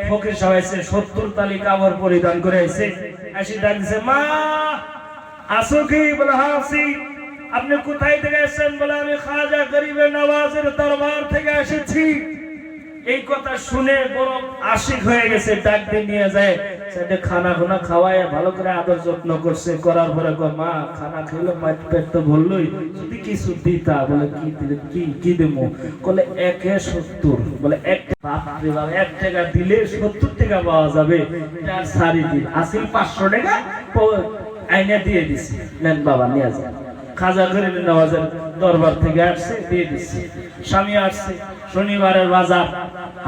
ফকির সাহেব এসে 70 তালি কাপড় পরিধান করে এসে এসে ডাক দিছে, মা আসো কি? বলে হ্যাঁ আসি। আপনি কোথায় থেকে এসেছেন? বলে আমি খাজা গরিবে নওয়াজের দরবার থেকে এসেছি। এই কথা শুনে বড় আশিক হয়ে গেছে, ডাক দিয়ে নিয়ে যায়, সেটা খানা খানা খাওয়ায় ভালো করে আদর যত্ন করছে। করার পরে মা খানা খেলো, পেট তো ভরলই, যদি কিছু দিতা। বলে কি দিলে? কি দেবো? বলে 1/70। বলে 1 টাকা দিলে 70 টাকা পাওয়া যাবে। তার সারি দিন আসিল 500 টাকা আইনা দিয়ে দিছি, নেন বাবা নিয়ে যান। খাজা গরিব নওয়াজের দরবার থেকে আসছে, দিয়ে দিচ্ছে। স্বামী আসছে, শনিবারের বাজার,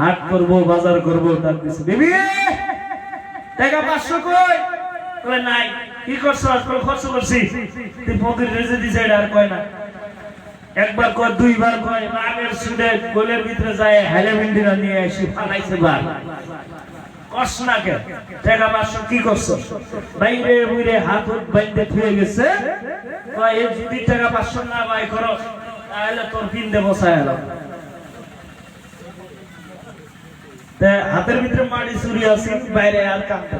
হাট করবো, বাজার করবো, তার দিচ্ছে, বেবি টাকা 500 কই? বলে নাই। কি করছো? খরচ করছি। তুই ফকির রেজে দিছে, এটা আর কয় না। একবার কয়, দুইবার কয়, রাগের সুদে গোলের ভিতরে যায় হেলে ভিন্ডিরা নিয়ে এসে ফালাইছে বার। কসনাকে টাকা 500 কি করছো? বাইরে বুইরে হাত বাইন্ধে থুয়ে গেছে। কয় এই যদি টাকা 500 না বাই করো তাহলে তোর পিন্দে বসায় এলাম। হাতের ভিতরে মাটি চুরি আছে, বাইরে আর কাঁদতে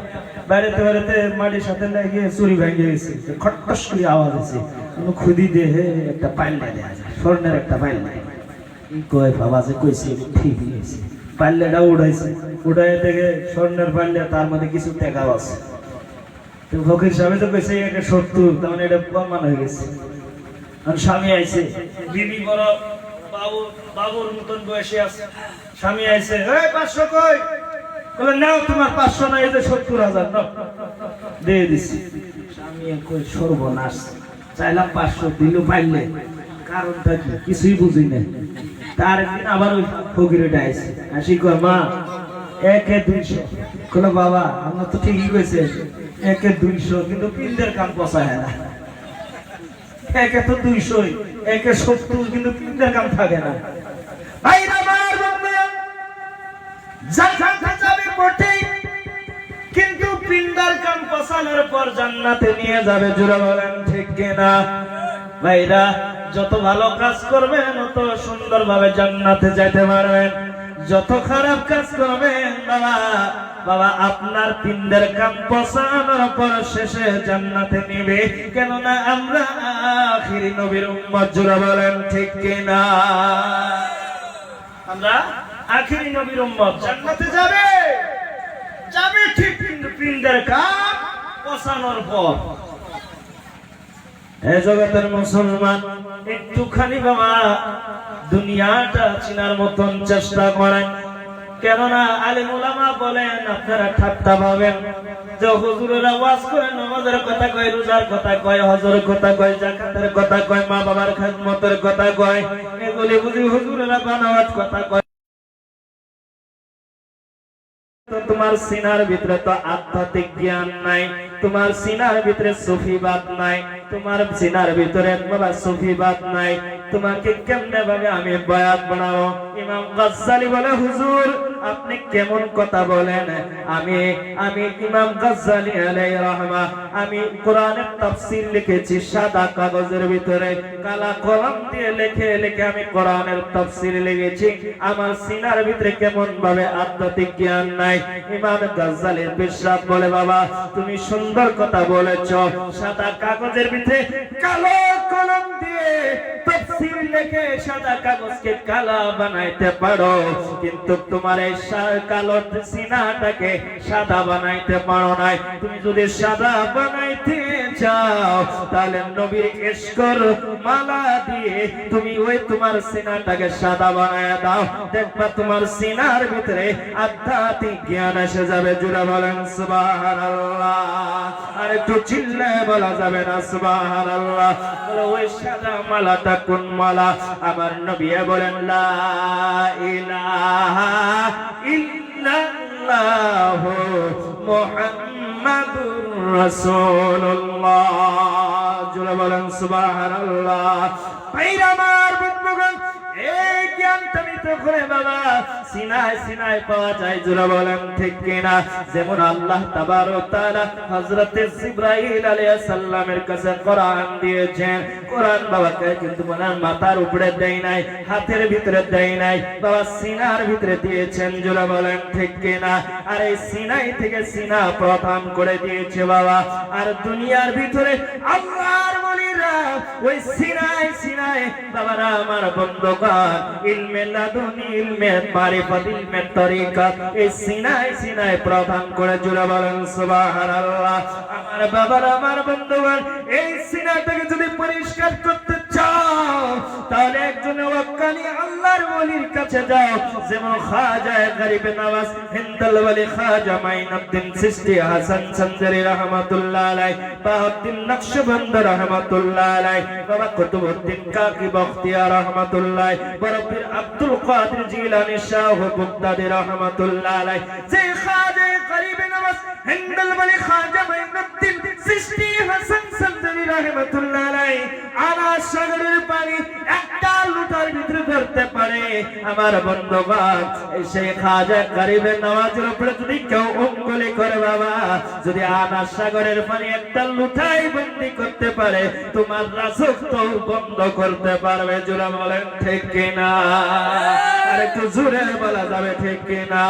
বাইরেতে বাইরেতে মাটির সাথে লাগিয়ে চুরি ভেঙে গেছে। খটখস করে আওয়াজ আছে, কোনো খুদি দেহে একটা পাল্লা দেয়া যায়, স্বর্ণের একটা পাল্লা। কয় বাবা যে কইছে ঠিক হয়েছে। পাল্লাটা উড়াইছে, উড়াই দেখে স্বর্ণের পাল্লা, তার মধ্যে কিছু টাকা আছে। তো ফকির সাহেব তো কইছে 1/70, তার মানে এটা প্রমাণ হয়ে গেছে। আর স্বামী আইছে, বিবি বড় বাবুর মতন বয়সে আছে। স্বামী আইছে, এই 500 কই? বলে নাও, তোমার 500 না, এই যে 70,000 নাও, দিয়ে দিছি। স্বামী কই সর্বনাশ, চাইলাম 500, দিল পাইলে, কারণটা কি কিছুই বুঝি না। তার একদিন আবার ওই ফকিরটা আইছে, আসি কয়, মা 1/200। বলে বাবা আমরা তো ঠিকই কইছে 1/200, কিন্তু পিন্দের কাম পছায় না। 1/200, 1/70, কিন্তু পিন্দের কাম থাকে না। ভাইরা আমার বন্ধু, জান্নাতে যাবে বটে, কিন্তু পিন্দার কাম পছানোর পর জান্নাতে নিয়ে যাবে। জোরে বলেন ঠিক কিনা? ভাইরা যত ভালো কাজ করবেন তত সুন্দরভাবে জান্নাতে যাইতে পারবেন। যত খারাপ কাজ করবেন বাবা আপনার পিন্ডের কাম পছানোর পর শেষে জান্নাতে নিবে। কেননা আমরা আখিরি নবীর উম্মত। জোরে বলেন ঠিক কিনা? আমরা আখিরি নবীর উম্মত, জান্নাতে যাবে ঠিক, কিন্তু পিন্ডের কাম পছানোর পর। হে জগতের মুসলমান, একটুখানি বাবা দুনিয়াটা চিনার মতন চেষ্টা করেন। কেননা আলেম ওলামা বলেন, আপনারা ঠাট্টা পাবেন যে হুজুরেরা ওয়াজ করে নামাজের কথা কয়, রোজার কথা কয়, হজের কথা কয়, যাকাতের কথা কয়, মা বাবার খেদমতের কথা কয়, এগুলি বুঝি হুজুরেরা বানাওয়াত কথা কয়। তোমার সিনার ভিতরে তো আধ্যাত্মিক জ্ঞান নাই, তোমার সিনার ভিতরে সুফিবাদ নাই, তোমার সিনার ভিতরে বাবা সুফিবাদ নাই। তোমাকে কেমনে ভাবে আমি বয়াত বানাবো? ইমাম গাজ্জালি বলে, হুজুর আপনি কেমন কথা বলেন? আমি ইমাম গাজ্জালি আলাইহির রাহমা, আমি কোরআনের তাফসীর লিখেছি সাদা কাগজের ভিতরে, কালা কলম দিয়ে লিখে লিখে আমি কোরআনের তাফসীর লিখেছি। আমার সিনার ভিতরে কেমন ভাবে আধ্যাত্মিক জ্ঞান নাই? ইমাম গাজ্জালির পেশাব বলে, বাবা তুমি সুন্দর কথা বলেছ, সাদা কাগজের ভিতরে কালো কলম দিয়ে তাফসীর লিখে সাদা কাগজকে কালা বানাইতে পারো, কিন্তু তোমার এই কালো সিনাটাকে সাদা বানাইতে পারো না। তুমি যদি সাদা বানাইতে চাও তাহলে নবীর ইশকর মালা দিয়ে তুমি ওই তোমার সিনাটাকে সাদা বানায় দাও, দেখবা তোমার সিনার ভিতরে আধ্যাত্মিক জ্ঞান এসে যাবে। জোরে বলেন সুবহানাল্লাহ। আর একটু চিল্লায় বলা যাবে না সুবহানাল্লাহ? ওই সাদা মালাটা কোন মালা? আমার নবী বলেন, লা ইলাহা ইল্লাল্লাহ মুহাম্মাদুর রাসূলুল্লাহ। জোরে বলেন সুবহানাল্লাহ। ভাইরা আমার বন্ধুগণ, এই জ্ঞানটা নিতে করে বাবা সিনায় সিনায় পাওয়া যায়, জোরে বলেন ঠিক কিনা। যেমন আল্লাহ তাবারক ওয়া তাআলা হযরত জিবরাইল আলাইহিস সালামের কাছে কোরআন দিয়েছেন। কোরআন বাবাকে কিন্তু ওনার মাথার উপরে দেয় নাই, হাতের ভিতরে দেয় নাই, বাবা সিনার ভিতরে দিয়েছেন, জোরে বলেন ঠিক কিনা। আর এই সিনাই থেকে সিনা প্রদান করে দিয়েছে বাবা। আর দুনিয়ার ভিতরে আল্লাহর ওলিরা ওই সিনাই সিনাই বাবারা আমার বন্ধুগণ ইলমে লাদুনি, ইলমে মারিফাত, ইলমে তরিকাত এই সিনাই সিনাই প্রদান করে, জোরে বলেন সুবহানাল্লাহ। আমার বাবারা আমার বন্ধুগণ এই সিনাটাকে যদি পরিষ্কার করতে চাও তাহলে একজন ওয়াক্কানি আল্লাহর ওলির কাছে যাও। যেমন খাজা গরিবে নওয়াজ হিন্দাল ওলি খাজা মাইনুদ্দিন চিশতি হাসান সঞ্জারি রাহমাতুল্লাহ আলাইহি, বাহাউদ্দিন নকশবন্দ রাহমাতুল্লাহ আলাইহি, বাবা কুতুবউদ্দিন কাকি বখতিয়ার রাহমাতুল্লাহ, বড় পীর আব্দুল কাদের জিলানী শাহ বুগদাদি রাহমাতুল্লাহ আলাইহি। যে খাজা গরিবে নওয়াজ হিন্দাল ওলি খাজা মাইনুদ্দিন চিশতি হাসান সঞ্জারি রাহমাতুল্লাহ আলাইহি আনাস সাগরের পানি একটা লুটার ভিতরে ধরতে পারে, আমার বন্ধুগণ সেই খাজা গরিবে নওয়াজের উপরে যদি কেউ অঙ্গুলি করে বাবা, যদি আনাস সাগরের পানি একটা লুটাই বন্দি করতে পারে, তোমার রাজত্ব বন্ধ করতে পারবে, জোরে বলেন ঠিক কিনা। আর একটু জোরে বলা যাবে ঠিক কিনা।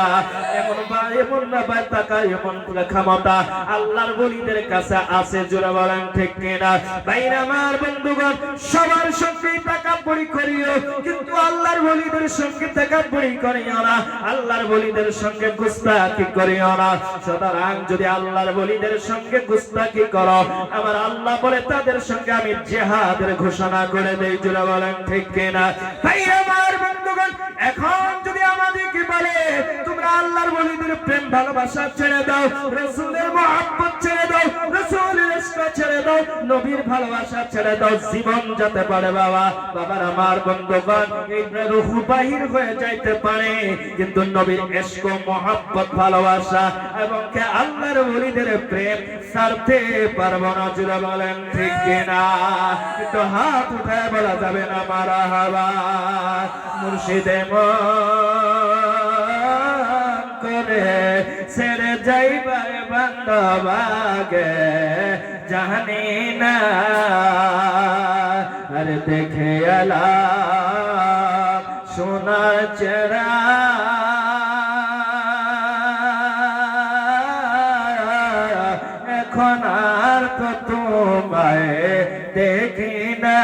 এমন না ভাই টাকা, এমন ক্ষমতা আল্লাহর ওলিদের কাছে আছে, জোরে বলেন ঠিক কিনা। ভাইরা আমার বন্ধুগণ সবার সঙ্গে তাকাব্বুরি করিও, কিন্তু আল্লাহর ওলিদের সঙ্গে তাকাব্বুরি করিও না, আল্লাহর ওলিদের সঙ্গে গুস্তাখি করিও না। সুতরাং যদি আল্লাহর ওলিদের সঙ্গে গুস্তাখি করো, আমার আল্লাহ বলে তাদের সঙ্গে আমি জিহাদের ঘোষণা করে দেই, জোরে বলেন ঠিক কিনা। ভাইরা আমার বন্ধুগণ এখন যদি আমাদেরকে বলে তোমরা আল্লাহর ওলিদের প্রেম ভালোবাসা ছেড়ে দাও, রাসূলের মহব্বত ছেড়ে দাও, রাসূলের ইশক ছেড়ে দাও, নবীর ভালোবাসা ছেড়ে দাও, জীবন যেতে পারে বাবা। বাবার আমার বন্ধুগণ এই রূহ বাহির হয়ে যাইতে পারে, কিন্তু নবীর ইশক মহব্বত ভালোবাসা এবং কে আল্লাহর ওলিদের প্রেম ছাড়তে পারবো না, জোরে বলেন ঠিক কিনা। কিন্তু হাত উঠায় বলা যাবে না মারহাবা। মুর্শিদে মন করে ছেড়ে যাইবার বান্ধবাগে জানি না, আর দেখে এলাম সোনার চেরা এখন আর তো তোমায় দেখি না,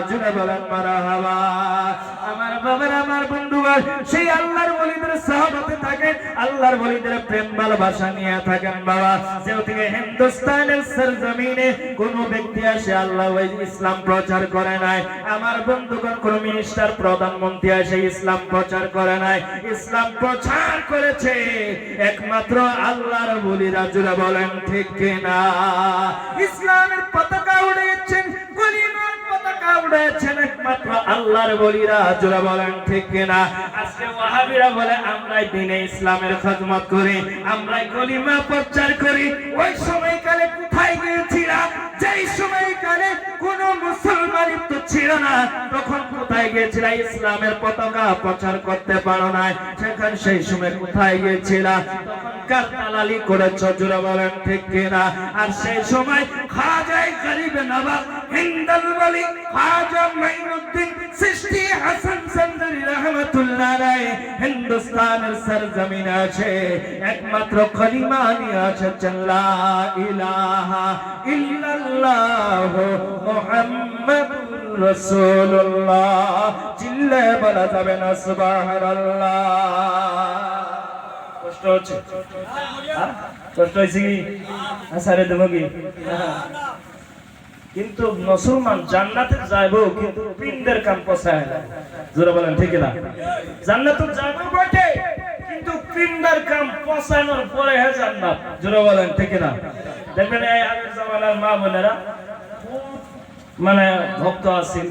জুড়ে বলেন মারহাবা। আমার বাবার আমার বন্ধুগণ সেই আল্লাহর ওলিদের সাহাবাতে থাকেন, আল্লাহর ওলিদের প্রেম ভালোবাসা নিয়ে থাকেন বাবা। যেহেতু হিন্দুস্তানের সরজমিনে কোন ব্যক্তি আসে আল্লাহ ওই ইসলাম প্রচার করে নাই, আমার বন্ধুগণ কোন মিনিস্টার প্রধানমন্ত্রী আসে ইসলাম প্রচার করে নাই, ইসলাম প্রচার করেছে একমাত্র আল্লাহর ওলিরা, জোরে বলেন ঠিক কিনা। ইসলামের পতাকা উড়িয়েছেন, কলিমার পতাকা উড়িয়েছেন একমাত্র আল্লাহর ওলিরা, জোরে বলেন ঠিক কিনা। আজকে ওয়াহাবিরা বলে আমরাই দ্বীনে ইসলামের খিদমত করি, আমরাই কলিমা প্রচার করি। ওই সময়কালে কোথায় গিয়েছিলা? যেই সময়কালে কোন মুসলমানই তো ছিল না, তখন কোথায় গিয়েছিলা? ইসলামের পতাকা প্রচার করতে পারো না, সেখানে সেই সময় কোথায় গিয়েছিলা? তখন কার দালালি করেছ, জোরে বলেন ঠিক কিনা। আর সেই সময় খাজা গরিবে নওয়াজ হিন্দাল ওলি খাজা মাইনুদ্দিন চিশতি হাসান সঞ্জারি রাহমাতুল্লাহ আলাইহি হিন্দুস্তানের সরজমিনে আছে একমাত্র কলিমা নিয়ে আছে লা ইলাহা ইল্লাল্লাহ মুহাম্মাদুর রাসূলুল্লাহ। চিল্লে বলা যাবে না সুবহানাল্লাহ। কষ্ট হচ্ছে? কষ্ট হয়েছে কি? আসারে দেবো কি? কিন্তু মুসলমান জান্নাতে যাইবো, কিন্তু পিন্ডের কাম পছায় না, জোরে বলেন ঠিক না। জান্নাতে যাইবো বটে, কিন্তু পিন্ডের কাম পছানোর পরে হে জান্নাত, জোরে বলেন ঠিক না। দেখবেন এই আগের জামানার মা বোনেরা মানে ভক্ত আছেন,